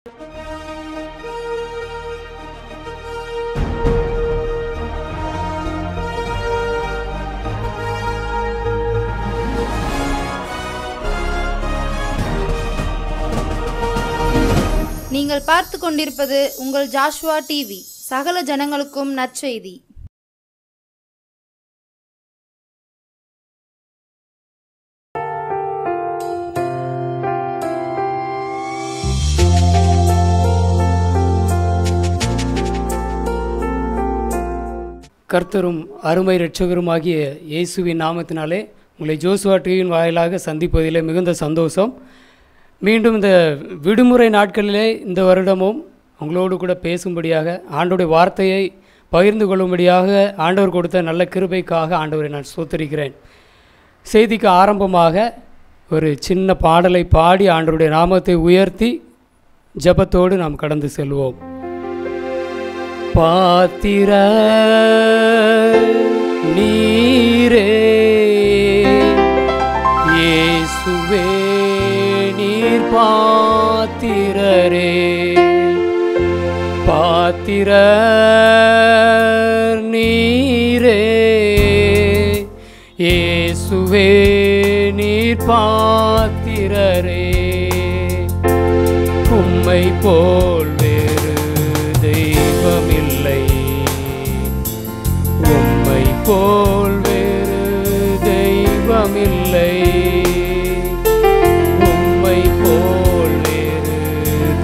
நீங்கள் பார்த்து கொண்டிருப்பது உங்கள் ஜாஷ்வா டிவி, சகல ஜனங்களுக்கும் நற்செய்தி. கர்த்தரும் அருமை இரட்சகருமாகிய இயேசுவின் நாமத்தினாலே உங்களை ஜோசுவா டிவியின் வாயிலாக சந்திப்பதிலே மிகுந்த சந்தோஷம். மீண்டும் இந்த விடுமுறை நாட்களிலே இந்த வருடமும் உங்களோடு கூட பேசும்படியாக, ஆண்டவருடைய வார்த்தையை பகிர்ந்து கொள்ளும்படியாக ஆண்டவர் கொடுத்த நல்ல கிருபைக்காக ஆண்டவரை நான் ஸ்தோத்திரிக்கிறேன். செய்திக்கு ஆரம்பமாக ஒரு சின்ன பாடலை பாடி ஆண்டவருடைய நாமத்தை உயர்த்தி ஜெபத்தோடு நாம் கடந்து செல்வோம். பாத்திர நீரே இயேசுவே நீர் பாத்திரரே, பாத்திர நீரே இயேசுவே நீர் பாத்திரரே, உம்மை போல் வேறு தெய்வமில்லை, உம்மை போல் வேறு தெய்வமில்லை, உம்மை போல் வேறு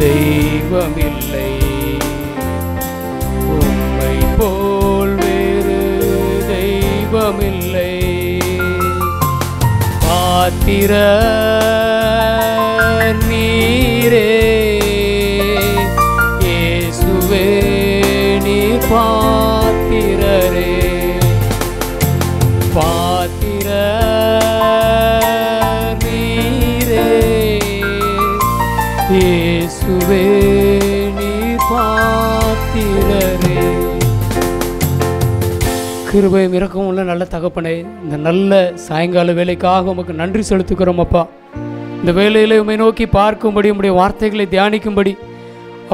தெய்வமில்லை, உம்மை போல் வேறு தெய்வமில்லை. பாத்திர நீரே இயேசுவே நீர் பாத்திரரே, பாத்திர நீரே இயேசுவே நீர் பாத்திரரே. கிருபையும் இரக்கமும் உள்ள நல்ல தகப்பனே, இந்த நல்ல சாயங்கால வேலைக்காக உமக்கு நன்றி செலுத்துக்கிறோம் அப்பா. இந்த வேலையில் உம்மை நோக்கி பார்க்கும்படி, உம்முடைய வார்த்தைகளை தியானிக்கும்படி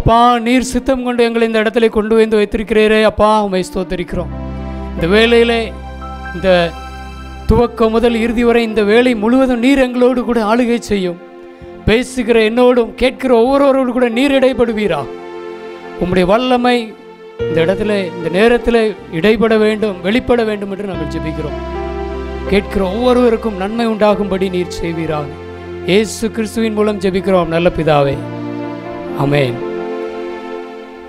அப்பா நீர் சித்தம் கொண்டு எங்களை இந்த இடத்துல கொண்டு வந்து வைத்திருக்கிறீரே அப்பா, உம்மை ஸ்தோத்திரிக்கிறோம். இந்த வேலையில் இந்த துவக்கம் முதல் இறுதி வரை இந்த வேலை முழுவதும் நீர் எங்களோடு கூட ஆளுகை செய்யும். பேசுகிற என்னோடும் கேட்கிற ஒவ்வொருவரோடு கூட நீர் இடைப்படுவீரா. உம்முடைய வல்லமை இந்த இடத்துல இந்த நேரத்தில் இடைப்பட வேண்டும், வெளிப்பட வேண்டும் என்று நாங்கள் ஜெபிக்கிறோம். கேட்கிற ஒவ்வொருவருக்கும் நன்மை உண்டாகும்படி நீர் செய்வீராக. இயேசு கிறிஸ்துவின் மூலம் ஜெபிக்கிறோம் நல்ல பிதாவே, ஆமென்.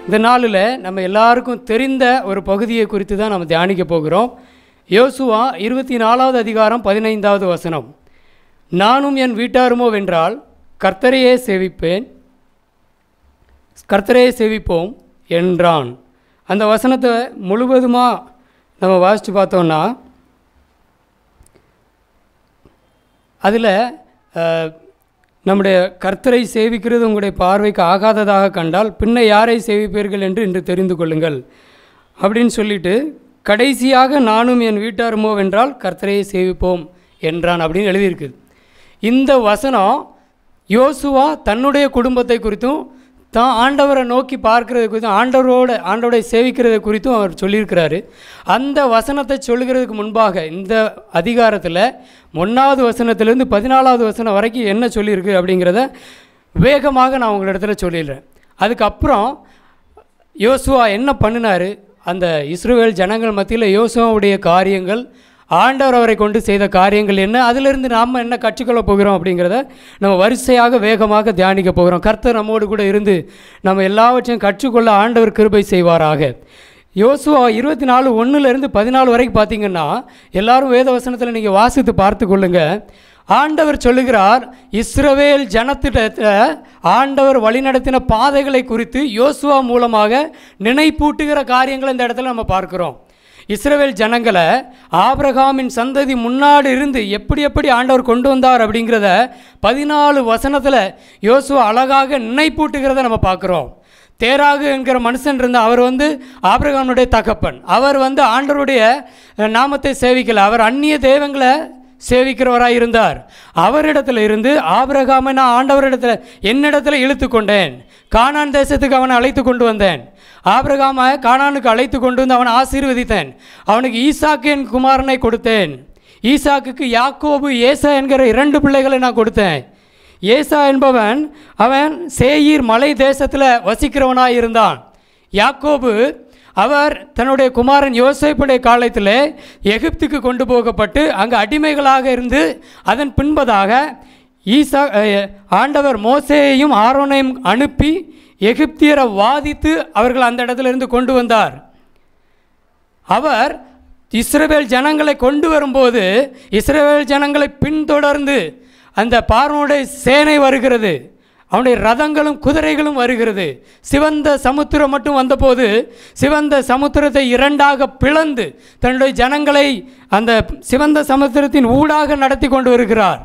இந்த நாளில் நம்ம எல்லாருக்கும் தெரிந்த ஒரு பகுதியை குறித்து தான் நம்ம தியானிக்க போகிறோம். யோசுவா 24வது அதிகாரம் 15வது வசனம். நானும் என் வீட்டாருமோ வென்றால் கர்த்தரையே சேவிப்பேன், கர்த்தரையே சேவிப்போம் என்றான். அந்த வசனத்தை முழுவதுமாக நம்ம வாசித்து பார்த்தோன்னா அதில் நம்முடைய கர்த்தரை சேவிக்கிறது உங்களுடைய பார்வைக்கு ஆகாததாக கண்டால் பின்ன யாரை சேவிப்பீர்கள் என்று இன்று தெரிந்து கொள்ளுங்கள் அப்படின்னு சொல்லிட்டு கடைசியாக நானும் என் வீட்டாருமோ வென்றால் கர்த்தரையை சேவிப்போம் என்றான் அப்படின்னு எழுதியிருக்குது. இந்த வசனம் யோசுவா தன்னுடைய குடும்பத்தை குறித்தும் தான் ஆண்டவரை நோக்கி பார்க்கறது குறித்தும் ஆண்டவரை சேவிக்கிறத குறித்தும் அவர் சொல்லியிருக்கிறாரு. அந்த வசனத்தை சொல்லுகிறதுக்கு முன்பாக இந்த அதிகாரத்தில் 1வது வசனத்திலேருந்து 14வது வசனம் வரைக்கும் என்ன சொல்லியிருக்கு அப்படிங்கிறத வேகமாக நான் உங்களிடத்துல சொல்லிடுறேன். அதுக்கப்புறம் யோசுவா என்ன பண்ணினார், அந்த இஸ்ரவேல் ஜனங்கள் மத்தியில் யோசுவாவுடைய காரியங்கள், ஆண்டவர் அவரை கொண்டு செய்த காரியங்கள் என்ன, அதிலிருந்து நாம் என்ன கற்றுக்கொள்ள போகிறோம் அப்படிங்கிறத நம்ம வரிசையாக வேகமாக தியானிக்க போகிறோம். கர்த்தர் நம்மோடு கூட இருந்து நம்ம எல்லாவற்றையும் கற்றுக்கொள்ள ஆண்டவர் கிருபை செய்வாராக. யோசுவா 24:1 14 வரைக்கும் பார்த்தீங்கன்னா எல்லாரும் வேத வசனத்தில் நீங்கள் வாசித்து பார்த்து கொள்ளுங்கள். ஆண்டவர் சொல்லுகிறார், இஸ்ரவேல் ஜனத்திட்ட ஆண்டவர் வழிநடத்தின பாதைகளை குறித்து யோசுவா மூலமாக நினைப்பூட்டுகிற காரியங்களை இந்த இடத்துல நம்ம பார்க்குறோம். இஸ்ரவேல் ஜனங்களை ஆபிரகாமின் சந்ததி முன்னாடி இருந்து எப்படி ஆண்டவர் கொண்டு வந்தார் அப்படிங்கிறத 14 வசனத்தில் யோசுவா அழகாக நினைப்பூட்டுகிறத நம்ம பார்க்குறோம். தேராகு என்கிற மனுஷன் இருந்தால் அவர் ஆபிரகாமுடைய தகப்பன். அவர் ஆண்டவருடைய நாமத்தை சேவிக்கலை, அவர் அந்நிய தெய்வங்களை சேவிக்கிறவராக இருந்தார். அவரிடத்தில் இருந்து ஆபிரகாமை நான் ஆண்டவரிடத்தில் என்னிடத்தில் இழுத்து கொண்டேன், கானான் தேசத்துக்கு அவனை அழைத்து கொண்டு வந்தேன். ஆபிரகாமை கானானுக்கு அழைத்து கொண்டு வந்து அவனை ஆசீர்வதித்தேன். அவனுக்கு ஈசாக்கு என் குமாரனை கொடுத்தேன். ஈசாக்குக்கு யாக்கோபு ஏசா என்கிற 2 பிள்ளைகளை நான் கொடுத்தேன். ஏசா என்பவன் அவன் சேயீர் மலை தேசத்தில் வசிக்கிறவனாக இருந்தான். யாக்கோபு அவர் தன்னுடைய குமாரன் யோசேப்புடைய காலத்தில் எகிப்துக்கு கொண்டு போகப்பட்டு அங்கு அடிமைகளாக இருந்து அதன் பின்பதாக ஆண்டவர் மோசேயையும் ஆரோனையும் அனுப்பி எகிப்தியரை வாதித்து அவர்கள் அந்த இடத்திலிருந்து கொண்டு வந்தார். அவர் இஸ்ரவேல் ஜனங்களை கொண்டு வரும்போது இஸ்ரவேல் ஜனங்களை பின்தொடர்ந்து அந்த பார்வோனுடைய சேனை வருகிறது, அவனுடைய ரதங்களும் குதிரைகளும் வருகிறது. சிவந்த சமுத்திரம் மட்டும் வந்தபோது சிவந்த சமுத்திரத்தை 2ஆக பிளந்து தன்னுடைய ஜனங்களை அந்த சிவந்த சமுத்திரத்தின் ஊடாக நடத்தி கொண்டு வருகிறார்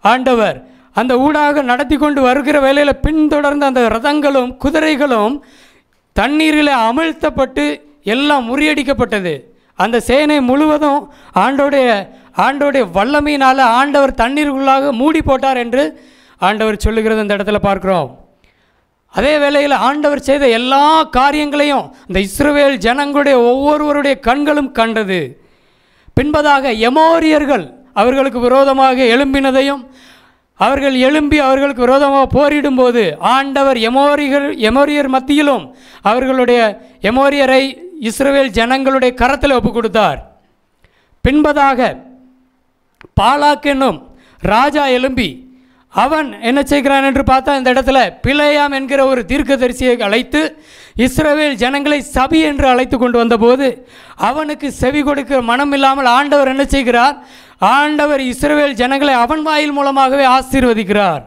ஆண்டவர். அந்த ஊடாக நடத்தி கொண்டு வருகிற வேளையில் பின்தொடர்ந்து அந்த ரதங்களும் குதிரைகளும் தண்ணீரில் அமிழ்த்தப்பட்டு எல்லாம் முறியடிக்கப்பட்டது. அந்த சேனை முழுவதும் ஆண்டோடைய வல்லமையினால் ஆண்டவர் தண்ணீருக்குள்ளாக மூடி போட்டார் என்று ஆண்டவர் சொல்லுகிறது அந்த இடத்துல பார்க்குறோம். அதே வேளையில் ஆண்டவர் செய்த எல்லா காரியங்களையும் இந்த இஸ்ரவேல் ஜனங்களுடைய ஒவ்வொருவருடைய கண்களும் கண்டது. பின்பதாக எமோரியர்கள் அவர்களுக்கு விரோதமாக எழும்பினதையும் அவர்கள் எழும்பி அவர்களுக்கு விரோதமாக போரிடும்போது ஆண்டவர் எமோரியர் மத்தியிலும் அவர்களுடைய எமோரியரை இஸ்ரவேல் ஜனங்களுடைய கரத்தில் ஒப்பு கொடுத்தார். பின்பதாக பாலாக் என்னும் ராஜா எழும்பி அவன் என்ன செய்கிறான் என்று பார்த்தா இந்த இடத்துல பிலேயாம் என்கிற ஒரு தீர்க்கதரிசியை அழைத்து இஸ்ரவேல் ஜனங்களை சபி என்று அழைத்து கொண்டு வந்தபோது அவனுக்கு செவி கொடுக்கிற மனம் இல்லாமல் ஆண்டவர் என்ன செய்கிறார்? ஆண்டவர் இஸ்ரவேல் ஜனங்களை அவன் வாயில் மூலமாகவே ஆசீர்வதிக்கிறார்.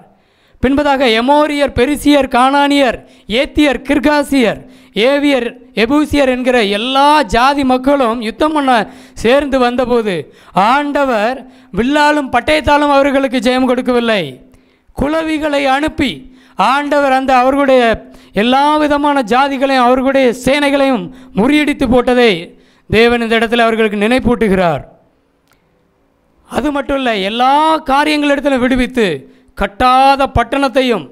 பின்பதாக எமோரியர், பெரிசியர், கானானியர், ஏத்தியர், கிர்காசியர், ஏவியர், எபூசியர் என்கிற எல்லா ஜாதி மக்களும் யுத்தம் பண்ண சேர்ந்து வந்தபோது ஆண்டவர் வில்லாலும் பட்டயத்தாலும் அவர்களுக்கு ஜெயம் கொடுக்கவில்லை. குளவிகளை அனுப்பி ஆண்டவர் அந்த அவர்களுடைய எல்லா விதமான ஜாதிகளையும் அவர்களுடைய சேனைகளையும் முறியடித்து போட்டதை தேவன் இந்த இடத்துல அவர்களுக்கு நினைப்பூட்டுகிறார். அது மட்டும் இல்லை, எல்லா காரியங்களிடத்திலும் விடுவித்து கட்டாத பட்டணத்தையும்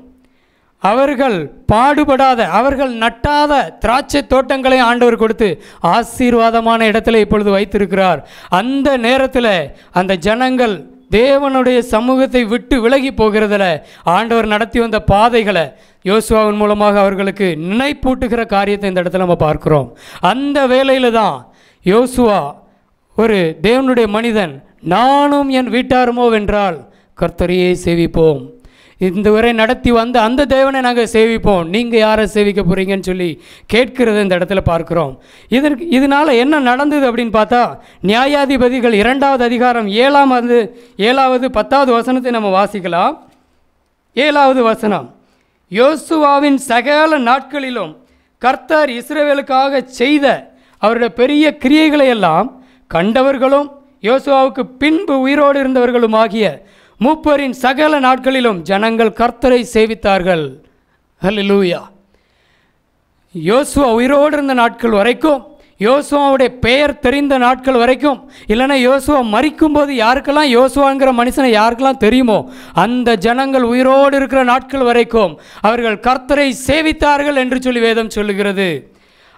அவர்கள் பாடுபடாத அவர்கள் நட்டாத திராட்சை தோட்டங்களை ஆண்டவர் கொடுத்து ஆசீர்வாதமான இடத்துல இப்பொழுது வைத்திருக்கிறார். அந்த நேரத்தில் அந்த ஜனங்கள் தேவனுடைய சமூகத்தை விட்டு விலகி போகிறதில் ஆண்டவர் நடத்தி வந்த பாதைகளை யோசுவாவின் மூலமாக அவர்களுக்கு நினைப்பூட்டுகிற காரியத்தை இந்த இடத்துல நம்ம பார்க்கிறோம். அந்த வேளையில் தான் யோசுவா ஒரு தேவனுடைய மனிதன், நானும் என் வீட்டாருமோ வென்றால் கர்த்தரையே சேவிப்போம், இந்த வரை நடத்தி வந்த அந்த தேவனை நாங்கள் சேவிப்போம், நீங்கள் யாரை சேவிக்க போகிறீங்கன்னு சொல்லி கேட்கிறத இந்த இடத்துல பார்க்குறோம். இதனால் என்ன நடந்தது அப்படின்னு பார்த்தா நியாயாதிபதிகள் 2வது அதிகாரம் 7வது 10வது வசனத்தை நம்ம வாசிக்கலாம். 7வது வசனம், யோசுவாவின் சகல நாட்களிலும் கர்த்தர் இஸ்ரவேலுக்காக செய்த அவருடைய பெரிய கிரியைகளை எல்லாம் கண்டவர்களும் யோசுவாவுக்கு பின்பு உயிரோடு இருந்தவர்களும் ஆகிய மூப்பரின் சகல நாட்களிலும் ஜனங்கள் கர்த்தரை சேவித்தார்கள். ஹல்லேலூயா. யோசுவா உயிரோடு இருந்த நாட்கள் வரைக்கும், யோசுவாவுடைய பெயர் தெரிந்த நாட்கள் வரைக்கும், இல்லைன்னா யோசுவா மரிக்கும் போது யாருக்கெல்லாம் யோசுவாங்கிற மனுஷனை யாருக்கெல்லாம் தெரியுமோ அந்த ஜனங்கள் உயிரோடு இருக்கிற நாட்கள் வரைக்கும் அவர்கள் கர்த்தரை சேவித்தார்கள் என்று சொல்லி வேதம் சொல்லுகிறது.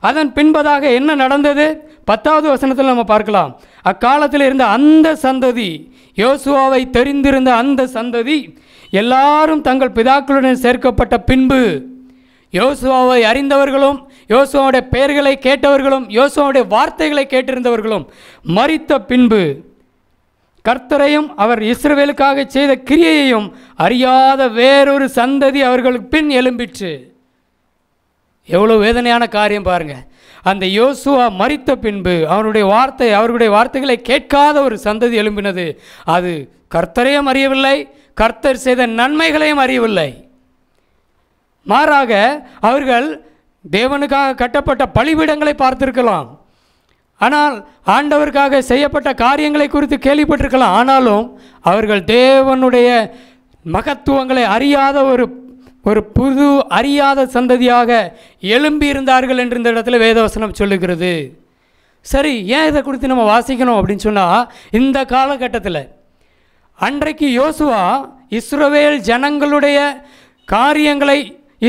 அதன் பின்பதாக என்ன நடந்தது? 10வது வசனத்தில் நம்ம பார்க்கலாம். அக்காலத்தில் இருந்த அந்த சந்ததி, யோசுவாவை தெரிந்திருந்த அந்த சந்ததி எல்லாரும் தங்கள் பிதாக்களுடன் சேர்க்கப்பட்ட பின்பு யோசுவாவை அறிந்தவர்களும் யோசுவாவுடைய பெயர்களை கேட்டவர்களும் யோசுவாவுடைய வார்த்தைகளை கேட்டிருந்தவர்களும் மரித்த பின்பு கர்த்தரையும் அவர் இஸ்ரவேலுக்காக செய்த கிரியையையும் அறியாத வேறொரு சந்ததி அவர்களுக்கு பின் எழும்பிற்று. எவ்வளோ வேதனையான காரியம் பாருங்கள். அந்த யோசுவா மரித்த பின்பு அவருடைய வார்த்தைகளை கேட்காத ஒரு சந்ததி எழும்பினது. அது கர்த்தரையும் அறியவில்லை, கர்த்தர் செய்த நன்மைகளையும் அறியவில்லை. மாறாக அவர்கள் தேவனுக்காக கட்டப்பட்ட பலிபீடங்களை பார்த்திருக்கலாம், ஆனால் ஆண்டவருக்காக செய்யப்பட்ட காரியங்களை குறித்து கேள்விப்பட்டிருக்கலாம். ஆனாலும் அவர்கள் தேவனுடைய மகத்துவங்களை அறியாத ஒரு புது அறியாத சந்ததியாக எழும்பி இருந்தார்கள் என்று இந்த இடத்துல வேதவசனம் சொல்லுகிறது. சரி, ஏன் இதை குறித்து நம்ம வாசிக்கணும் அப்படின்னு சொன்னால், இந்த காலகட்டத்தில் அன்றைக்கு யோசுவா இஸ்ரவேல் ஜனங்களுடைய காரியங்களை,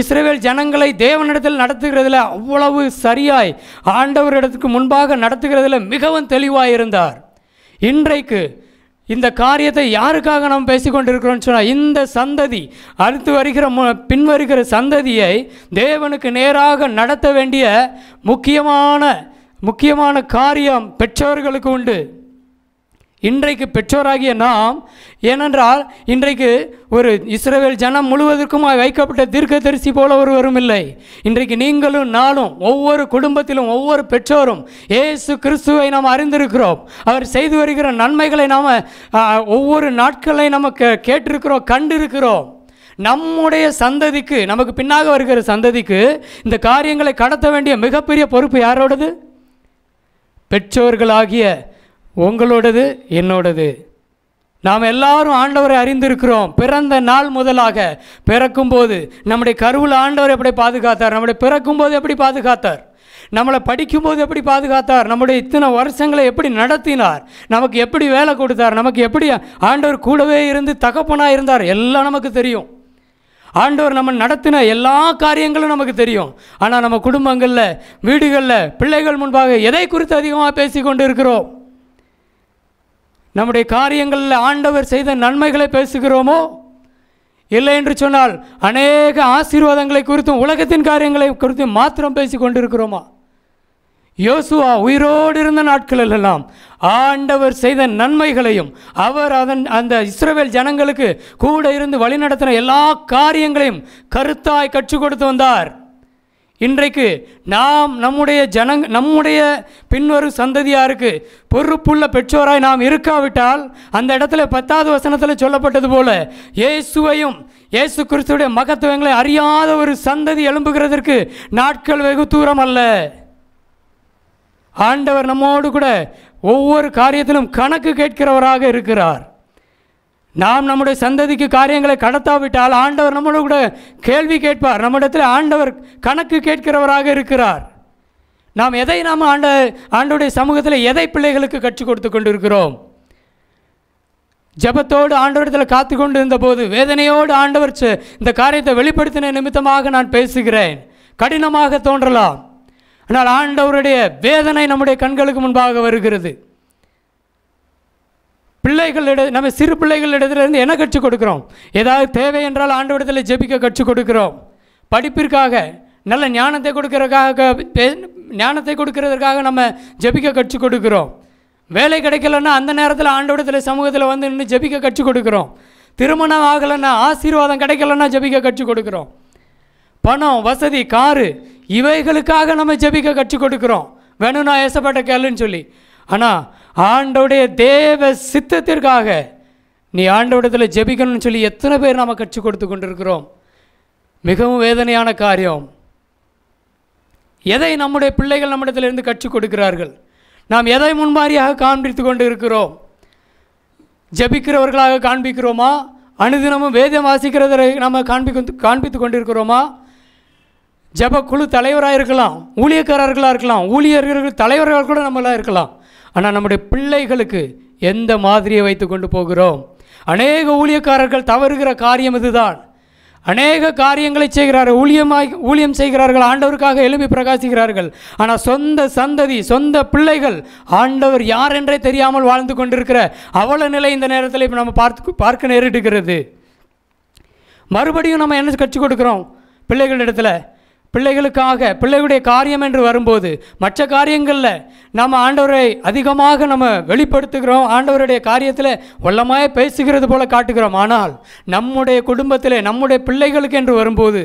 இஸ்ரவேல் ஜனங்களை தேவனிடத்தில் நடத்துகிறதில் அவ்வளவு சரியாய் ஆண்டவரிடத்துக்கு முன்பாக நடத்துகிறதில் மிகவும் தெளிவாக இருந்தார். இன்றைக்கு இந்த காரியத்தை யாருக்காக நாம் பேசிக்கொண்டிருக்கிறோம்னு சொன்னால், இந்த சந்ததி, அடுத்து வருகிற பின்வருகிற சந்ததியை தேவனுக்கு நேராக நடத்த வேண்டிய முக்கியமான காரியம் பெற்றோர்களுக்கு உண்டு. இன்றைக்கு பெற்றோராகிய நாம், ஏனென்றால் இன்றைக்கு ஒரு இஸ்ரவேல் ஜனம் முழுவதற்குமாய் வைக்கப்பட்ட தீர்க்கதரிசி போல ஒருவரும் இல்லை. இன்றைக்கு நீங்களும் நானும் ஒவ்வொரு குடும்பத்திலும் ஒவ்வொரு பெற்றோரும் இயேசு கிறிஸ்துவை நாம் அறிந்திருக்கிறோம். அவர் செய்து வருகிற நன்மைகளை நாம் ஒவ்வொரு நாட்களை நம்ம கேட்டிருக்கிறோம், கண்டிருக்கிறோம். நம்முடைய சந்ததிக்கு, நமக்கு பின்னாக வருகிற சந்ததிக்கு இந்த காரியங்களை கடத்த வேண்டிய மிகப்பெரிய பொறுப்பு யாரோடது? பெற்றோர்களாகிய உங்களோடது, என்னோடது. நாம் எல்லாரும் ஆண்டவரை அறிந்திருக்கிறோம். பிறந்த நாள் முதலாக, பிறக்கும்போது நம்முடைய கருவில் ஆண்டவர் எப்படி பாதுகாத்தார், நம்முடைய பிறக்கும்போது எப்படி பாதுகாத்தார், நம்மளை படிக்கும்போது எப்படி பாதுகாத்தார், நம்முடைய இத்தனை வருஷங்களை எப்படி நடத்தினார், நமக்கு எப்படி வேலை கொடுத்தார், நமக்கு எப்படி ஆண்டவர் கூடவே இருந்து தகப்பனாக இருந்தார், எல்லாம் நமக்கு தெரியும். ஆண்டவர் நம்ம நடத்தின எல்லா காரியங்களும் நமக்கு தெரியும். ஆனால் நம்ம குடும்பங்களில், வீடுகளில், பிள்ளைகள் முன்பாக எதை குறித்து அதிகமாக பேசி கொண்டு இருக்கிறோம்? நம்முடைய காரியங்களில் ஆண்டவர் செய்த நன்மைகளை பேசுகிறோமோ? இல்லை என்று சொன்னால் அநேக ஆசீர்வாதங்களை குறித்தும் உலகத்தின் காரியங்களை குறித்தும் மாத்திரம் பேசி கொண்டிருக்கிறோமா? யோசுவா உயிரோடு இருந்த நாட்களெல்லாம் ஆண்டவர் செய்த நன்மைகளையும், அவர் அந்த இஸ்ரவேல் ஜனங்களுக்கு கூட இருந்து வழிநடத்தின எல்லா காரியங்களையும் கருத்தாய் கற்றுக் கொடுத்து வந்தார். இன்றைக்கு நாம் நம்முடைய பின்வரும் சந்ததியாருக்கு பொறுப்புள்ள பெற்றோராய் நாம் இருக்காவிட்டால், அந்த இடத்துல 10வது வசனத்தில் சொல்லப்பட்டது போல இயேசுவையும் இயேசு கிறிஸ்துடைய மகத்துவங்களை அறியாத ஒரு சந்ததி எழும்புகிறதற்கு நாட்கள் வெகு தூரம் அல்ல. ஆண்டவர் நம்மோடு கூட ஒவ்வொரு காரியத்திலும் கணக்கு கேட்கிறவராக இருக்கிறார். நாம் நம்முடைய சந்ததிக்கு காரியங்களை கடத்தாவிட்டால் ஆண்டவர் நம்மளோட கூட கேள்வி கேட்பார். நம்மிடத்தில் ஆண்டவர் கணக்கு கேட்கிறவராக இருக்கிறார். நாம் ஆண்டவருடைய சமூகத்தில் எதை பிள்ளைகளுக்கு கற்றுக் கொடுத்து கொண்டிருக்கிறோம்? ஜபத்தோடு ஆண்டவரிடத்தில் காத்து கொண்டு இருந்தபோது வேதனையோடு ஆண்டவர் இந்த காரியத்தை வெளிப்படுத்தின நிமித்தமாக நான் பேசுகிறேன். கடினமாக தோன்றலாம், ஆனால் ஆண்டவருடைய வேதனை நம்முடைய கண்களுக்கு முன்பாக வருகிறது. நம்ம சிறு பிள்ளைகளிடத்திலிருந்து என்ன கற்றுக் கொடுக்கிறோம்? ஏதாவது தேவை என்றால் ஆண்டவரிடத்தில் ஜெபிக்க கற்றுக் கொடுக்கிறோம். படிப்பிற்காக, நல்ல ஞானத்தை கொடுக்கிறதற்காக நம்ம ஜெபிக்க கற்றுக் கொடுக்கிறோம். வேலை கிடைக்கலன்னா அந்த நேரத்தில் ஆண்டவரிடத்தில் சமூகத்தில் வந்து நின்று ஜெபிக்க கற்றுக் கொடுக்கிறோம். திருமணம் ஆகலைன்னா, ஆசீர்வாதம் கிடைக்கலன்னா ஜெபிக்க கற்றுக் கொடுக்கிறோம். பணம், வசதி, காரு, இவைகளுக்காக நம்ம ஜெபிக்க கற்றுக் கொடுக்கிறோம். வேணும்னா ஏசப்பட்ட கேளுன்னு சொல்லி. ஆனால் ஆண்டவுடைய தேவ சித்தத்திற்காக நீ ஆண்டவரிடத்தில் ஜெபிக்கணும்னு சொல்லி எத்தனை பேர் நாம் கற்றுக் கொடுத்து கொண்டிருக்கிறோம்? மிகவும் வேதனையான காரியம். எதை நம்முடைய பிள்ளைகள் நம்மிடத்திலிருந்து கற்றுக் கொடுக்கிறார்கள்? நாம் எதை முன்மாதிரியாக காண்பித்து கொண்டு இருக்கிறோம்? ஜெபிக்கிறவர்களாக காண்பிக்கிறோமா? அனுதினமும் வேதம் வாசிக்கிறதை நம்ம காண்பித்து கொண்டிருக்கிறோமா? ஜப குழு தலைவராக இருக்கலாம், ஊழியக்காரர்களாக இருக்கலாம், ஊழியர்கள் தலைவர்கள் கூட நம்மளாக இருக்கலாம். ஆனால் நம்முடைய பிள்ளைகளுக்கு எந்த மாதிரியை வைத்து கொண்டு போகிறோம்? அநேக ஊழியக்காரர்கள் தவறுகிற காரியம் இதுதான். அநேக காரியங்களை செய்கிறார்கள், ஊழியம் செய்கிறார்கள், ஆண்டவருக்காக எழுப்பி பிரகாசிக்கிறார்கள். ஆனால் சொந்த சந்ததி, சொந்த பிள்ளைகள் ஆண்டவர் யார் என்றே தெரியாமல் வாழ்ந்து கொண்டிருக்கிற அவல நிலை இந்த நேரத்தில் இப்போ நம்ம பார்க்க நேரிடுகிறது. மறுபடியும் நம்ம என்ன கற்றுக் கொடுக்குறோம் பிள்ளைகளிடத்தில்? பிள்ளைகளுடைய காரியம் என்று வரும்போது மற்ற காரியங்களில் நம்ம ஆண்டவரை அதிகமாக நம்ம வெளிப்படுத்துகிறோம், ஆண்டவருடைய காரியத்தில் வல்லமாய் பேசுகிறது போல காட்டுகிறோம். ஆனால் நம்முடைய குடும்பத்தில் நம்முடைய பிள்ளைகளுக்கு என்று வரும்போது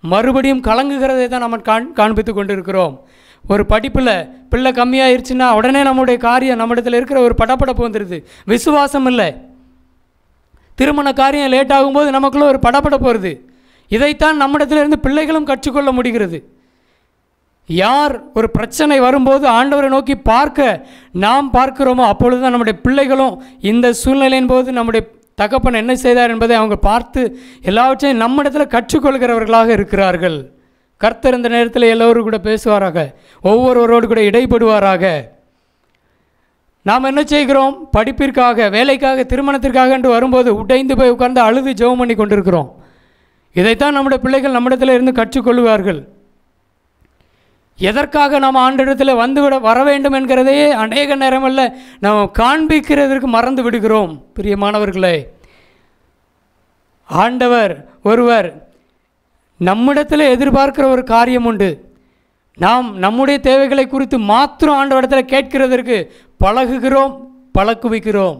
மறுபடியும் கலங்குகிறதை தான் நம்ம காண்பித்து கொண்டிருக்கிறோம். ஒரு படிப்பில் பிள்ளை கம்மியாயிருச்சுன்னா உடனே நம்முடைய காரியம், நம்மிடத்தில் இருக்கிற ஒரு படப்படப்பு வந்துடுது, விசுவாசம் இல்லை. திருமண காரியம் லேட் ஆகும்போது நமக்குள்ளே ஒரு படப்படப்பு வருது. இதைத்தான் நம்மிடத்திலிருந்து பிள்ளைகளும் கற்றுக்கொள்ள முடிகிறது. யார் ஒரு பிரச்சனை வரும்போது ஆண்டவரை நோக்கி நாம் பார்க்கிறோமோ அப்பொழுது தான் நம்முடைய பிள்ளைகளும் இந்த சூழ்நிலையின் போது நம்முடைய தகப்பன் என்ன செய்தார் என்பதை அவங்க பார்த்து எல்லாவற்றையும் நம்மிடத்தில் கற்றுக்கொள்கிறவர்களாக இருக்கிறார்கள். கர்த்தர் இந்த நேரத்தில் எல்லோரும் கூட பேசுவாராக, ஒவ்வொருவரோடு கூட இடைப்படுவாராக. நாம் என்ன செய்கிறோம்? படிப்பிற்காக, வேலைக்காக, திருமணத்திற்காக என்று வரும்போது உடைந்து போய் உட்கார்ந்து அழுது ஜெபம் பண்ணி கொண்டிருக்கிறோம். இதைத்தான் நம்முடைய பிள்ளைகள் நம்மிடத்தில் இருந்து கற்றுக்கொள்வார்கள். எதற்காக நாம் ஆண்டவரிடத்தில் வர வேண்டும் என்கிறதையே அநேக நேரமல்ல நாம் காண்பிக்கிறதற்கு மறந்து விடுகிறோம். பிரியமானவர்களே, ஆண்டவர் ஒருவர் நம்மிடத்தில் எதிர்பார்க்கிற ஒரு காரியம் உண்டு. நாம் நம்முடைய தேவைகளை குறித்து மாத்திரம் ஆண்டவரிடத்தில் கேட்கிறதற்கு பழகுகிறோம், பழக்குவிக்கிறோம்.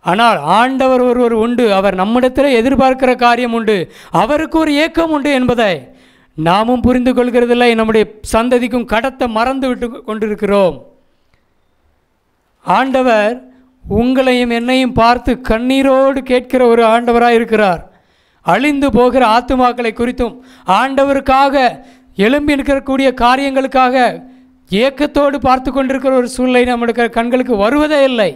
ஆனால் ஆண்டவர் ஒருவர் உண்டு, அவர் நம்மிடத்தில் எதிர்பார்க்கிற காரியம் உண்டு, அவருக்கு ஒரு ஏக்கம் உண்டு என்பதை நாமும் புரிந்து கொள்கிறதில்லை. நம்முடைய சந்ததிக்கும் கடத்த மறந்து விட்டு கொண்டிருக்கிறோம். ஆண்டவர் உங்களையும் என்னையும் பார்த்து கண்ணீரோடு கேட்கிற ஒரு ஆண்டவராக இருக்கிறார். அழிந்து போகிற ஆத்துமாக்களை குறித்தும் ஆண்டவருக்காக எழும்பி நிற்கக்கூடிய காரியங்களுக்காக ஏக்கத்தோடு பார்த்து கொண்டிருக்கிற ஒரு சூழ்நிலை நம்முடைய கண்களுக்கு வருவதே இல்லை.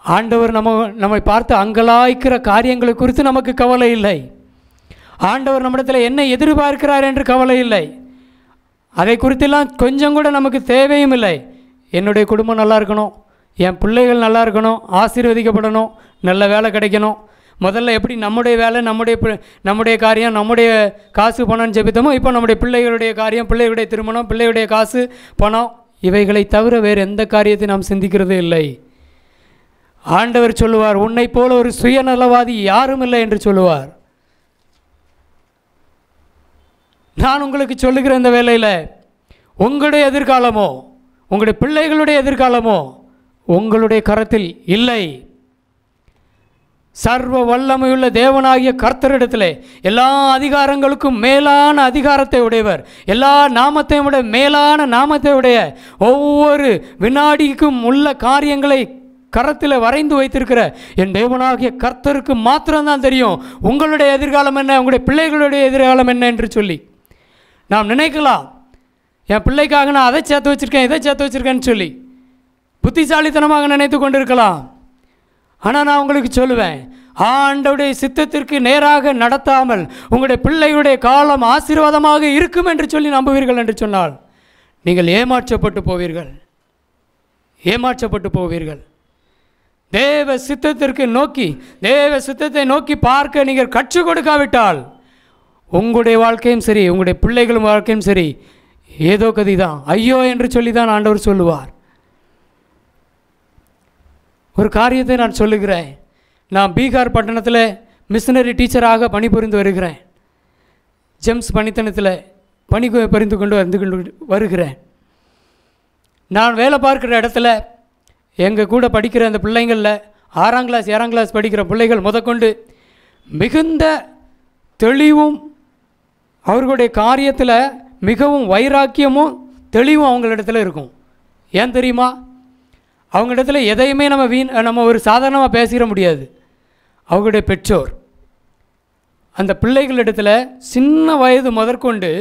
ஆண்டவர் நம்மை பார்த்து அங்கலாய்க்கிற காரியங்களை குறித்து நமக்கு கவலை இல்லை. ஆண்டவர் நம்மிடத்தில் என்ன எதிர்பார்க்கிறார் என்று கவலை இல்லை. அதை குறித்தெல்லாம் கொஞ்சம் கூட நமக்கு தேவையும் இல்லை. என்னுடைய குடும்பம் நல்லா இருக்கணும், என் பிள்ளைகள் நல்லா இருக்கணும், ஆசீர்வதிக்கப்படணும், நல்ல வேலை கிடைக்கணும். முதல்ல எப்படி நம்முடைய வேலை, நம்முடைய காரியம், நம்முடைய காசு பணம்னு ஜெபித்தோமோ, இப்போ நம்முடைய பிள்ளைகளுடைய காரியம், பிள்ளைகளுடைய திருமணம், பிள்ளைகளுடைய காசு பணம், இவைகளை தவிர வேறு எந்த காரியத்தை நாம் சிந்திக்கிறதே இல்லை. ஆண்டவர் சொல்லுவார், உன்னை போல ஒரு சுயநலவாதி யாரும் இல்லை என்று சொல்லுவார். நான் உங்களுக்கு சொல்லுகிற இந்த வேளையில் உங்களுடைய எதிர்காலமோ உங்களுடைய பிள்ளைகளுடைய எதிர்காலமோ உங்களுடைய கரத்தில் இல்லை. சர்வ வல்லமையுள்ள தேவனாகிய கர்த்தரிடத்திலே எல்லா அதிகாரங்களுக்கும் மேலான அதிகாரத்தை உடையவர், எல்லா நாமத்தையும் விட மேலான நாமத்தை உடைய, ஒவ்வொரு வினாடிக்கும் உள்ள காரியங்களை கரத்தில் வரைந்து வைத்திருக்கிற என் தேவனாகிய கர்த்தருக்கு மாத்திரம்தான் தெரியும் உங்களுடைய எதிர்காலம் என்ன, உங்களுடைய பிள்ளைகளுடைய எதிர்காலம் என்ன என்று சொல்லி. நாம் நினைக்கலாம், என் பிள்ளைக்காக நான் அதை சேர்த்து வச்சுருக்கேன், இதை சேர்த்து வச்சுருக்கேன்னு சொல்லி புத்திசாலித்தனமாக நினைத்து கொண்டிருக்கலாம். ஆனால் நான் உங்களுக்கு சொல்லுவேன், ஆண்டவருடைய சித்தத்திற்கு நேராக நடத்தாமல் உங்களுடைய பிள்ளைகளுடைய காலம் ஆசீர்வாதமாக இருக்கும் என்று சொல்லி நம்புவீர்கள் என்று சொன்னால் நீங்கள் ஏமாற்றப்பட்டு போவீர்கள், ஏமாற்றப்பட்டு போவீர்கள். தேவ சித்தத்தை நோக்கி பார்க்க நீங்கள் கற்றுக் கொடுக்காவிட்டால் உங்களுடைய வாழ்க்கையும் சரி, உங்களுடைய பிள்ளைகளும் வாழ்க்கையும் சரி, ஏதோ கதி தான், ஐயோ என்று சொல்லி தான் ஆண்டவர் சொல்லுவார். ஒரு காரியத்தை நான் சொல்லுகிறேன். நான் பீகார் பட்டணத்தில் மிஷனரி டீச்சராக பணிபுரிந்து வருகிறேன். ஜெம்ஸ் பணித்தனத்தில் பணிபுரிந்து கொண்டு வருகிறேன். நான் வேலை பார்க்குற இடத்துல எங்கள் கூட படிக்கிற அந்த பிள்ளைங்களில் 6ஆம் கிளாஸ் 7ஆம் கிளாஸ் படிக்கிற பிள்ளைகள் முதற்கொண்டு மிகுந்த தெளிவும் அவர்களுடைய காரியத்தில் மிகவும் வைராக்கியமும் தெளிவும் அவங்களிடத்தில் இருக்கும். ஏன் தெரியுமா? அவங்களிடத்துல எதையுமே நம்ம ஒரு சாதாரணமாக பேசிட முடியாது. அவங்களுடைய பெற்றோர் அந்த பிள்ளைகளிடத்தில் சின்ன வயது முதற்கொண்டு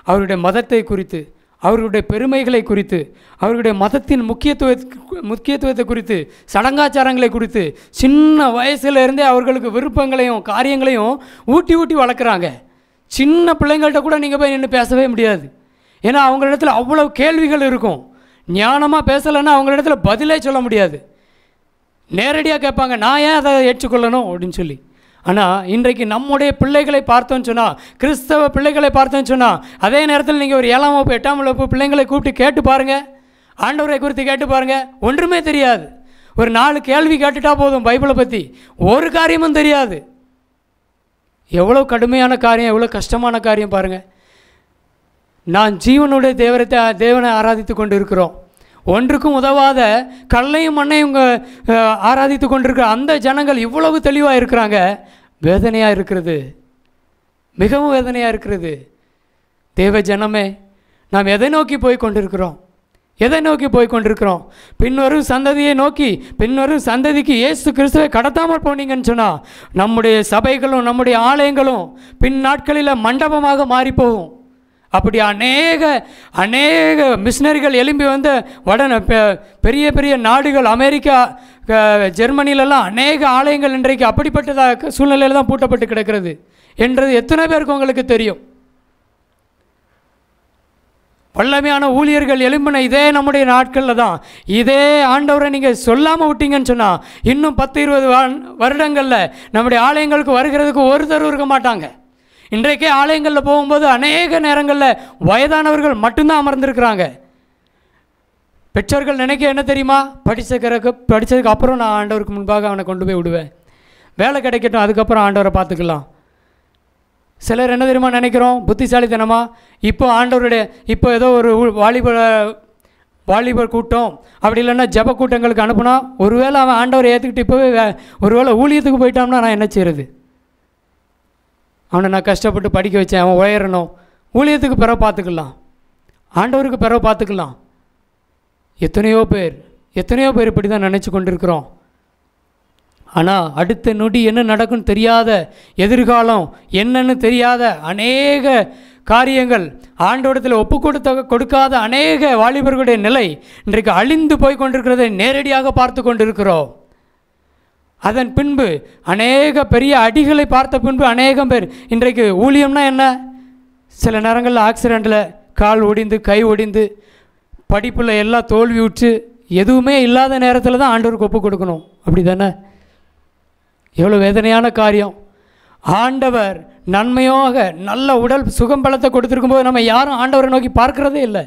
அவருடைய மதத்தை குறித்து, அவர்களுடைய பெருமைகளை குறித்து, அவர்களுடைய மதத்தின் முக்கியத்துவத்தை குறித்து, சடங்காச்சாரங்களை குறித்து சின்ன வயசுலேருந்தே அவர்களுக்கு விருப்பங்களையும் காரியங்களையும் ஊட்டி வளர்க்குறாங்க. சின்ன பிள்ளைங்கள்ட்ட கூட நீங்கள் போய் நின்று பேசவே முடியாது. ஏன்னா அவங்களிடத்தில் அவ்வளோ கேள்விகள் இருக்கும். ஞானமாக பேசலைன்னா அவங்களிடத்துல பதிலே சொல்ல முடியாது. நேரடியாக கேட்பாங்க, நான் ஏன் அதை ஏற்றுக்கொள்ளணும் அப்படின்னு சொல்லி. ஆனால் இன்றைக்கு நம்முடைய பிள்ளைகளை பார்த்தோன்னு சொன்னால், கிறிஸ்தவ பிள்ளைகளை பார்த்தோன்னு சொன்னால், அதே நேரத்தில் நீங்கள் ஒரு 7ஆம் வகுப்பு 8ஆம் வகுப்பு பிள்ளைங்களை கூப்பிட்டு கேட்டு பாருங்கள், ஆண்டவரை குறித்து கேட்டு பாருங்கள், ஒன்றுமே தெரியாது. ஒரு 4 கேள்வி கேட்டுட்டா போதும், பைபிளை பற்றி ஒரு காரியமும் தெரியாது. எவ்வளோ கடுமையான காரியம், எவ்வளோ கஷ்டமான காரியம் பாருங்கள். நான் ஜீவனுடைய தேவனை ஆராதித்து கொண்டு இருக்கிறோம். ஒன்றுக்கும் உதவாத கல்லையும் மண்ணையும் ஆராதித்து கொண்டிருக்கிற அந்த ஜனங்கள் இவ்வளவு தெளிவாக இருக்கிறாங்க. வேதனையாக இருக்கிறது, மிகவும் வேதனையாக இருக்கிறது. தேவ ஜனமே, நாம் எதை நோக்கி போய் கொண்டிருக்கிறோம்? பின்வரும் சந்ததியை நோக்கி, பின்வரும் சந்ததிக்கு இயேசு கிறிஸ்துவை கடத்தாமல் போனீங்கன்னு சொன்னால் நம்முடைய சபைகளும் நம்முடைய ஆலயங்களும் பின் நாட்களில் மண்டபமாக மாறிப்போகும். அப்படி அநேக மிஷினரிகள் எழும்பி வந்த பெரிய பெரிய நாடுகள், அமெரிக்கா, ஜெர்மனிலெல்லாம் அநேக ஆலயங்கள் இன்றைக்கு அப்படிப்பட்டதாக சூழ்நிலையில் தான் பூட்டப்பட்டு கிடக்கிறது என்றது எத்தனை பேருக்கு உங்களுக்கு தெரியும்? வல்லமையான ஊழியர்கள் எழும்பின இதே நம்முடைய நாட்களில் தான். இதே ஆண்டவரை நீங்கள் சொல்லாமல் விட்டீங்கன்னு சொன்னால் இன்னும் 10-20 வருடங்களில் நம்முடைய ஆலயங்களுக்கு வருகிறதுக்கு ஒருத்தர் இருக்க மாட்டாங்க. இன்றைக்கே ஆலயங்களில் போகும்போது அநேக நேரங்களில் வயதானவர்கள் மட்டும்தான் அமர்ந்திருக்கிறாங்க. பெற்றோர்கள் நினைக்க என்ன தெரியுமா, படித்ததுக்கு அப்புறம் நான் ஆண்டவருக்கு முன்பாக அவனை கொண்டு போய் விடுவேன், வேலை கிடைக்கட்டும், அதுக்கப்புறம் ஆண்டவரை பார்த்துக்கலாம். சிலர் என்ன தெரியுமா நினைக்கிறோம், புத்திசாலித்தனமாக, இப்போ ஏதோ ஒரு வாலிபர் கூட்டம் அப்படி இல்லைன்னா ஜப கூட்டங்களுக்கு அனுப்புனா, ஒருவேளை அவன் ஆண்டவரை ஏற்றுக்கிட்டு இப்போவே ஒருவேளை ஊழியத்துக்கு போயிட்டான்னா நான் என்ன செய்கிறது? அவனை நான் கஷ்டப்பட்டு படிக்க வச்சேன், அவன் உயரணும், ஊழியத்துக்கு பிறகு பார்த்துக்கலாம், ஆண்டவருக்கு பிறகு பார்த்துக்கலாம். எத்தனையோ பேர் இப்படி தான் நினச்சி கொண்டிருக்கிறோம். ஆனால் அடுத்த நொடி என்ன நடக்கும்னு தெரியாத, எதிர்காலம் என்னன்னு தெரியாத அநேக காரியங்கள், ஆண்டவரிடத்தில் ஒப்பு கொடுக்காத அநேக வாலிபர்களுடைய நிலை இன்றைக்கு அழிந்து போய் கொண்டிருக்கிறதை நேரடியாக பார்த்து கொண்டிருக்கிறோம். அதன் பின்பு அநேக பெரிய அடிகளை பார்த்த பின்பு அநேகம் பேர் இன்றைக்கு ஊழியம்னா என்ன, சில நேரங்களில் ஆக்சிடெண்ட்டில் கால் ஒடிந்து கை ஒடிந்து படிப்பில் எல்லாம் தோல்வி உற்று எதுவுமே இல்லாத நேரத்தில் தான் ஆண்டவருக்கு ஒப்பு கொடுக்கணும். அப்படி தானே? எவ்வளோ வேதனையான காரியம். ஆண்டவர் நன்மையாக நல்ல உடல் சுகம் பலத்தை கொடுத்துருக்கும்போது நம்ம யாரும் ஆண்டவரை நோக்கி பார்க்கிறதே இல்லை.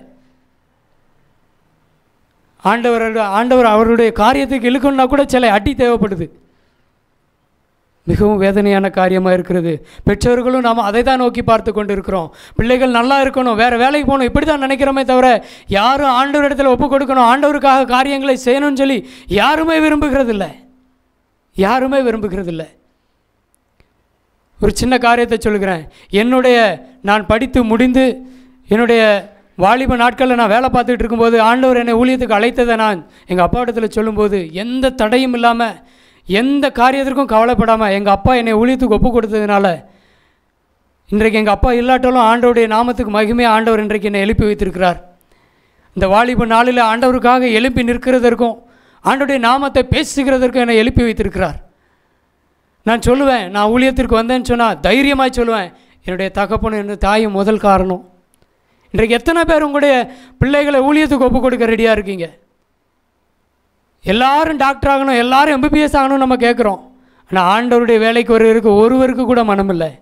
ஆண்டவர் அவருடைய காரியத்துக்கு இழுக்கணுன்னா கூட சில அடி தேவைப்படுது. மிகவும் வேதனையான காரியமாக இருக்கிறது. பெற்றோர்களும் நாம் அதை தான் நோக்கி பார்த்து கொண்டு இருக்கிறோம். பிள்ளைகள் நல்லா இருக்கணும், வேறு வேலைக்கு போகணும், இப்படி தான் நினைக்கிறோமே தவிர யாரும் ஆண்டவர் இடத்துல ஒப்பு கொடுக்கணும், ஆண்டவருக்காக காரியங்களை செய்யணும்னு சொல்லி யாருமே விரும்புகிறதில்லை. ஒரு சின்ன காரியத்தை சொல்கிறேன். நான் படித்து முடிந்து என்னுடைய வாலிப நாட்களில் நான் வேலை பார்த்துட்டு இருக்கும்போது ஆண்டவர் என்னை ஊழியத்துக்கு அழைத்ததை நான் எங்கள் அப்பா இடத்துல சொல்லும்போது எந்த தடையும் இல்லாமல், எந்த காரியத்திற்கும் கவலைப்படாமல் எங்கள் அப்பா என்னை ஊழியத்துக்கு ஒப்பு கொடுத்ததுனால இன்றைக்கு எங்கள் அப்பா இல்லாட்டாலும் ஆண்டவருடைய நாமத்துக்கு மகிமையாக ஆண்டவர் இன்றைக்கு என்னை எழுப்பி வைத்திருக்கிறார். இந்த வாலிப நாளில் ஆண்டவருக்காக எழுப்பி நிற்கிறதற்கும் ஆண்டவருடைய நாமத்தை பேசுகிறதற்கும் என்னை எழுப்பி வைத்திருக்கிறார். நான் சொல்லுவேன், நான் ஊழியத்திற்கு வந்தேன்னு சொன்னால் தைரியமாக சொல்லுவேன், என்னுடைய தகப்பனும் என்னுடைய தாயும் முதல் காரணம். இன்றைக்கு எத்தனை பேர் உங்களுடைய பிள்ளைகளை ஊழியத்துக்கு ஒப்பு கொடுக்க ரெடியாக இருக்கீங்க? எல்லாரும் டாக்டர் ஆகணும், எல்லாரும் MBBS ஆகணும்னு நம்ம கேட்குறோம். ஆனால் ஆண்டவருடைய வேலைக்கு ஒருவருக்கு கூட மனம் இல்லை.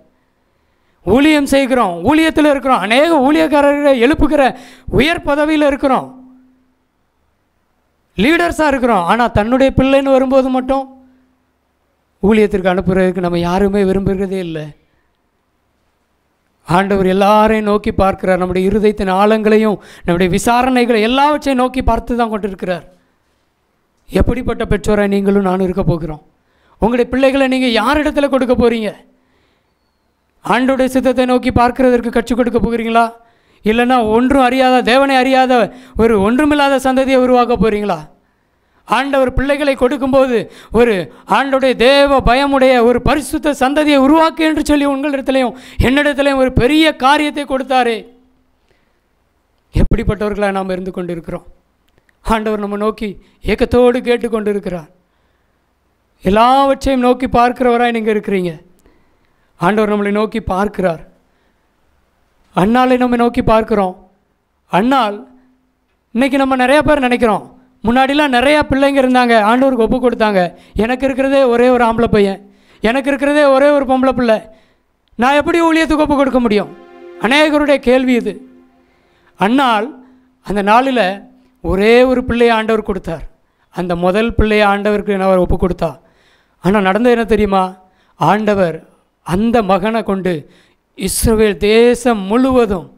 ஊழியம் செய்கிறோம், ஊழியத்தில் இருக்கிறோம், அநேக ஊழியக்காரர்களை எழுப்புகிற உயர் பதவியில் இருக்கிறோம், லீடர்ஸாக இருக்கிறோம். ஆனால் தன்னுடைய பிள்ளைன்னு வரும்போது மட்டும் ஊழியத்திற்கு அனுப்புறதுக்கு நம்ம யாருமே விரும்புகிறதே இல்லை. ஆண்டவர் எல்லாரையும் நோக்கி பார்க்கிறார். நம்முடைய இருதயத்தின் ஆழங்களையும் நம்முடைய விசாரணைகளை எல்லாவற்றையும் நோக்கி பார்த்து தான் கொண்டிருக்கிறார். எப்படிப்பட்ட பெற்றோரை நீங்களும் நானும் இருக்க போகிறோம்? உங்களுடைய பிள்ளைகளை நீங்கள் யாரிடத்துல கொடுக்க போகிறீங்க? ஆண்டோடைய சித்தத்தை நோக்கி பார்க்கிறதற்கு கற்றுக் கொடுக்க போகிறீங்களா? இல்லைன்னா ஒன்றும் அறியாத, தேவனை அறியாத ஒரு ஒன்றுமில்லாத சந்ததியை உருவாக்க போகிறீங்களா? ஆண்டவர் பிள்ளைகளை கொடுக்கும்போது ஒரு ஆண்டோடைய தேவ பயமுடைய ஒரு பரிசுத்த சந்ததியை உருவாக்கு என்று சொல்லி உங்களிடத்திலையும் என்னிடத்திலையும் ஒரு பெரிய காரியத்தை கொடுத்தாரே. எப்படிப்பட்டவர்களாக நாம் இருந்து கொண்டிருக்கிறோம்? ஆண்டவர் நம்ம நோக்கி ஏக்கத்தோடு கேட்டுக்கொண்டு இருக்கிறார். எல்லாவற்றையும் நோக்கி பார்க்கிறவராய் நீங்கள் இருக்கிறீங்க. ஆண்டவர் நம்மளை நோக்கி பார்க்கிறார். அண்ணாலை நம்ம நோக்கி பார்க்குறோம். அண்ணால் இன்றைக்கி நம்ம நிறையா பேர் நினைக்கிறோம், முன்னாடிலாம் நிறையா பிள்ளைங்க இருந்தாங்க, ஆண்டவருக்கு ஒப்பு கொடுத்தாங்க, எனக்கு இருக்கிறதே ஒரே ஒரு ஆம்பளை பையன், எனக்கு இருக்கிறதே ஒரே ஒரு பொம்பளை பிள்ளை, நான் எப்படி ஊழியத்துக்கு ஒப்பு கொடுக்க முடியும்? அநேகருடைய கேள்வி இது. அண்ணால் அந்த நாளில் ஒரே ஒரு பிள்ளையை ஆண்டவர் கொடுத்தார். அந்த முதல் பிள்ளையை ஆண்டவருக்கு அவர் ஒப்பு கொடுத்தா. ஆனால் நடந்தது என்ன தெரியுமா? ஆண்டவர் அந்த மகனை கொண்டு இஸ்ரவேல் தேசம் முழுவதும்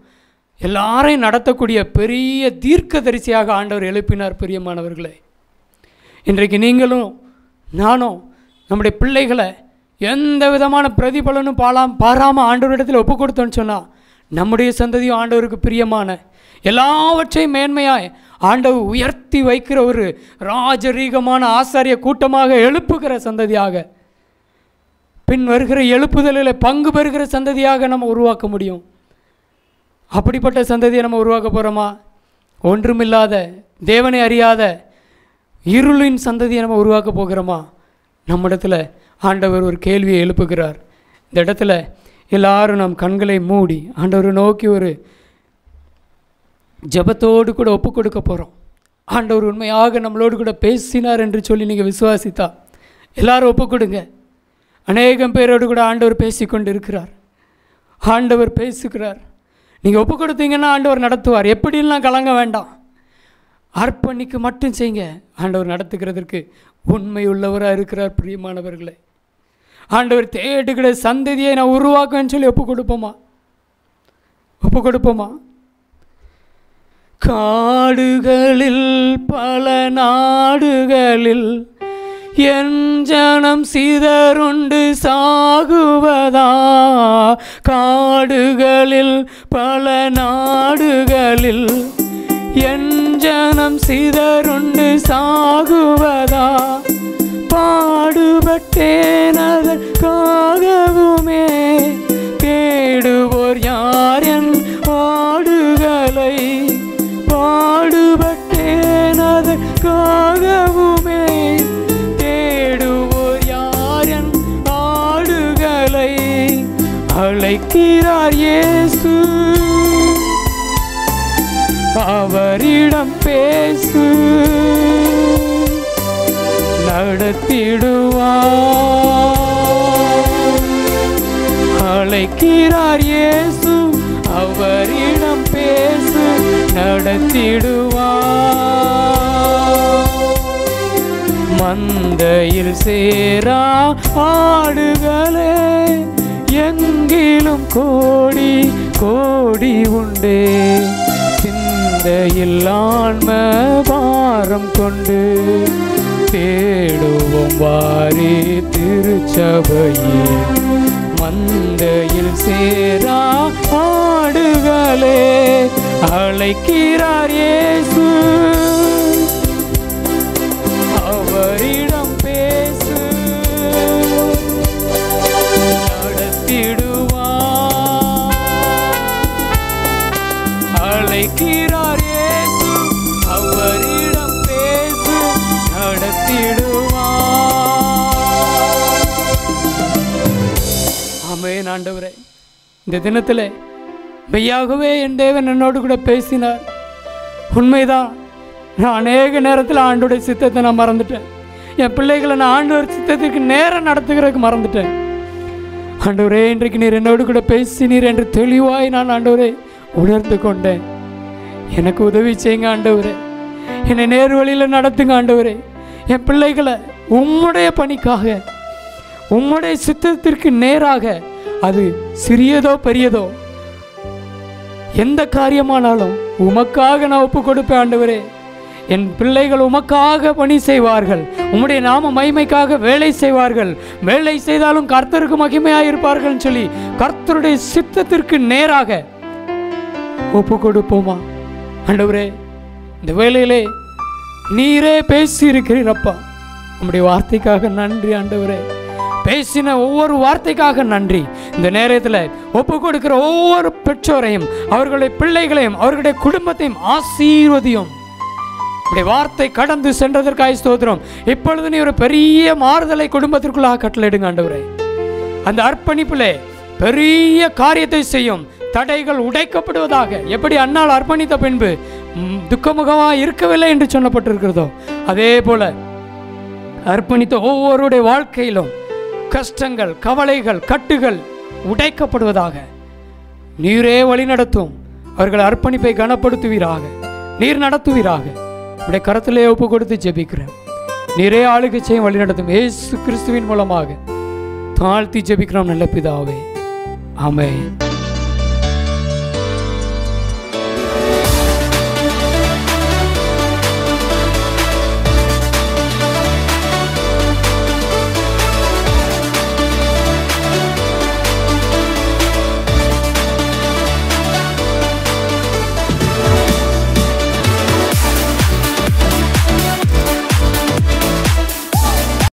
எல்லாரையும் நடத்தக்கூடிய பெரிய தீர்க்கதரிசியாக ஆண்டவர் எழுப்பினார். பிரியமானவர்களே, இன்றைக்கு நீங்களும் நானும் நம்முடைய பிள்ளைகளை எந்த விதமான பிரதிபலனும் பாராமல் ஆண்டவரிடத்தில் ஒப்பு கொடுத்தோன்னு சொன்னால் நம்முடைய சந்ததியும் ஆண்டவருக்கு பிரியமான எல்லாவற்றையும் மேன்மையாய் ஆண்டவர் உயர்த்தி வைக்கிற ஒரு ராஜரீகமான ஆசாரிய கூட்டமாக எழுப்புகிற சந்ததியாக, பின் வருகிற எழுப்புதலில் பங்கு பெறுகிற சந்ததியாக நம்ம உருவாக்க முடியும். அப்படிப்பட்ட சந்ததியை நம்ம உருவாக்க போகிறோமா? ஒன்றுமில்லாத, தேவனை அறியாத இருளின் சந்ததியை நம்ம உருவாக்க போகிறோமா? நம்மிடத்தில் ஆண்டவர் ஒரு கேள்வியை எழுப்புகிறார். இந்த இடத்துல எல்லாரும் நம் கண்களை மூடி ஆண்டவரை நோக்கி ஒரு ஜெபத்தோடு கூட ஒப்பு கொடுக்க போகிறோம். ஆண்டவர் உண்மையாக நம்மளோடு கூட பேசினார் என்று சொல்லி நீங்கள் விசுவாசித்தா எல்லாரும் ஒப்பு கொடுங்க. அநேகம் பேரோடு கூட ஆண்டவர் பேசி கொண்டு இருக்கிறார். ஆண்டவர் பேசுகிறார். நீங்கள் ஒப்பு கொடுத்தீங்கன்னா ஆண்டவர் நடத்துவார். எப்படின்லாம் கலங்க வேண்டாம். அர்ப்பணிக்கு மட்டும் செய்யுங்க. ஆண்டவர் நடத்துகிறதற்கு உண்மை உள்ளவராக இருக்கிறார். பிரியமானவர்களே, ஆண்டவர் தேடுகிற சந்ததியை நான் உருவாக்குவேன்னு சொல்லி ஒப்பு கொடுப்போமா? ஒப்பு கொடுப்போமா? காடுகளில் பல நாடுகளில் என் ஜனம் சிதறுண்டு சாகுவதா? காடுகளில் பல நாடுகளில் என் ஜனம் சிதறுண்டு சாகுவதா? பாடுபட்டேன் அதற்காகவுமே, தேடுவோர் யார் என் ஆடுகளை? பாடுபட்டேன் அதற்காகவுமே, தேடுவோர் யார் என் ஆடுகளை? அழைக்கிறார் இயேசு, அவரிடம் பேசு, நடத்திடுவார். அழைக்கிறார் இயேசு, அவரிடம் பேசு, நடத்திடுவார். மந்தையில் சேரா ஆடுகளே, எங்கிலும் கோடி கோடி உண்டே. சிந்தையில் ஆன்ம பாரம் கொண்டு தேடுவோம் வாரி திருச்சபையே. மந்தையில் சேரா ஆடுகளே, அழைக்கிறார் இயேசு, அவரிடம் பேசு, நடத்திடுவார். அழைக்கிறார் இயேசு, அவரிடம் பேசு, நடத்திடுவார். ஆமென். ஆண்டவரே, இந்த தினத்தில் மெய்யாகவே என் தேவன் என்னோடு கூட பேசினார். உண்மைதான், நான் அநேக நேரத்தில் ஆண்டோடைய சித்தத்தை நான் மறந்துட்டேன். என் பிள்ளைகளை நான் ஆண்டவர் சித்தத்திற்கு நேரம் நடத்துகிறதுக்கு மறந்துட்டேன். ஆண்டவரே, இன்றைக்கு நீர் என்னோடு கூட பேசினீர் என்று தெளிவாய் நான் ஆண்டவரே உணர்ந்து கொண்டேன். எனக்கு உதவி செய்யுங்க ஆண்டவரே, என்னை நேர் வழியில் நடத்துங்க ஆண்டவரே. என் பிள்ளைகளை உம்முடைய பணிக்காக, உம்முடைய சித்தத்திற்கு நேராக, அது சிறியதோ பெரியதோ எந்த காரியமானாலும் உமக்காக நான் ஒப்பு கொடுப்பேன் ஆண்டவரே. என் பிள்ளைகள் உமக்காக பணி செய்வார்கள், உம்முடைய நாம மகிமைக்காக வேலை செய்வார்கள். வேலை செய்தாலும் கர்த்தருக்கு மகிமையாக இருப்பார்கள் சொல்லி கர்த்தருடைய சித்தத்திற்கு நேராக ஒப்பு கொடுப்போமா ஆண்டவரே? இந்த வேளையிலே நீரே பேசி இருக்கிறீரப்பா. உம்முடைய வார்த்தைக்காக நன்றி ஆண்டவரே. பேசின ஒவ்வொரு வார்த்தைக்காக நன்றி. இந்த நேரத்தில் ஒப்பு கொடுக்கிற ஒவ்வொரு பெற்றோரையும், அவர்களுடைய பிள்ளைகளையும், அவர்களுடைய குடும்பத்தையும் ஆசீர்வதியும். உடைய வார்த்தை கடந்து சென்றதற்காக ஸ்தோத்திரம். இப்பொழுது நீ ஒரு பெரிய மாறுதலை குடும்பத்திற்குள்ளாக கட்டளையிடுங்க ஆண்டவரே. அந்த அர்ப்பணிப்பிலே பெரிய காரியத்தை செய்யும். தடைகள் உடைக்கப்படுவதாக. எப்படி அன்னாள் அர்ப்பணித்த பின்பு துக்கமுகமாக இருக்கவில்லை என்று சொல்லப்பட்டிருக்கிறதோ, அதே போல அர்ப்பணித்த ஒவ்வொருடைய வாழ்க்கையிலும் கஷ்டங்கள், கவலைகள், கட்டுகள் உடைக்கப்படுவதாக. நீரே வழி நடத்தும். அவர்கள் அர்ப்பணிப்பை கனப்படுத்துவீராக, நீர் நடத்துவீராக. உடைய கரத்திலே ஒப்பு கொடுத்து ஜெபிக்கிறேன். நீரே ஆளுகை செய்யும், வழி நடத்தும். இயேசு கிறிஸ்துவின் மூலமாக தாழ்த்தி ஜெபிக்கிறோம் நல்ல பிதாவே. ஆமென்.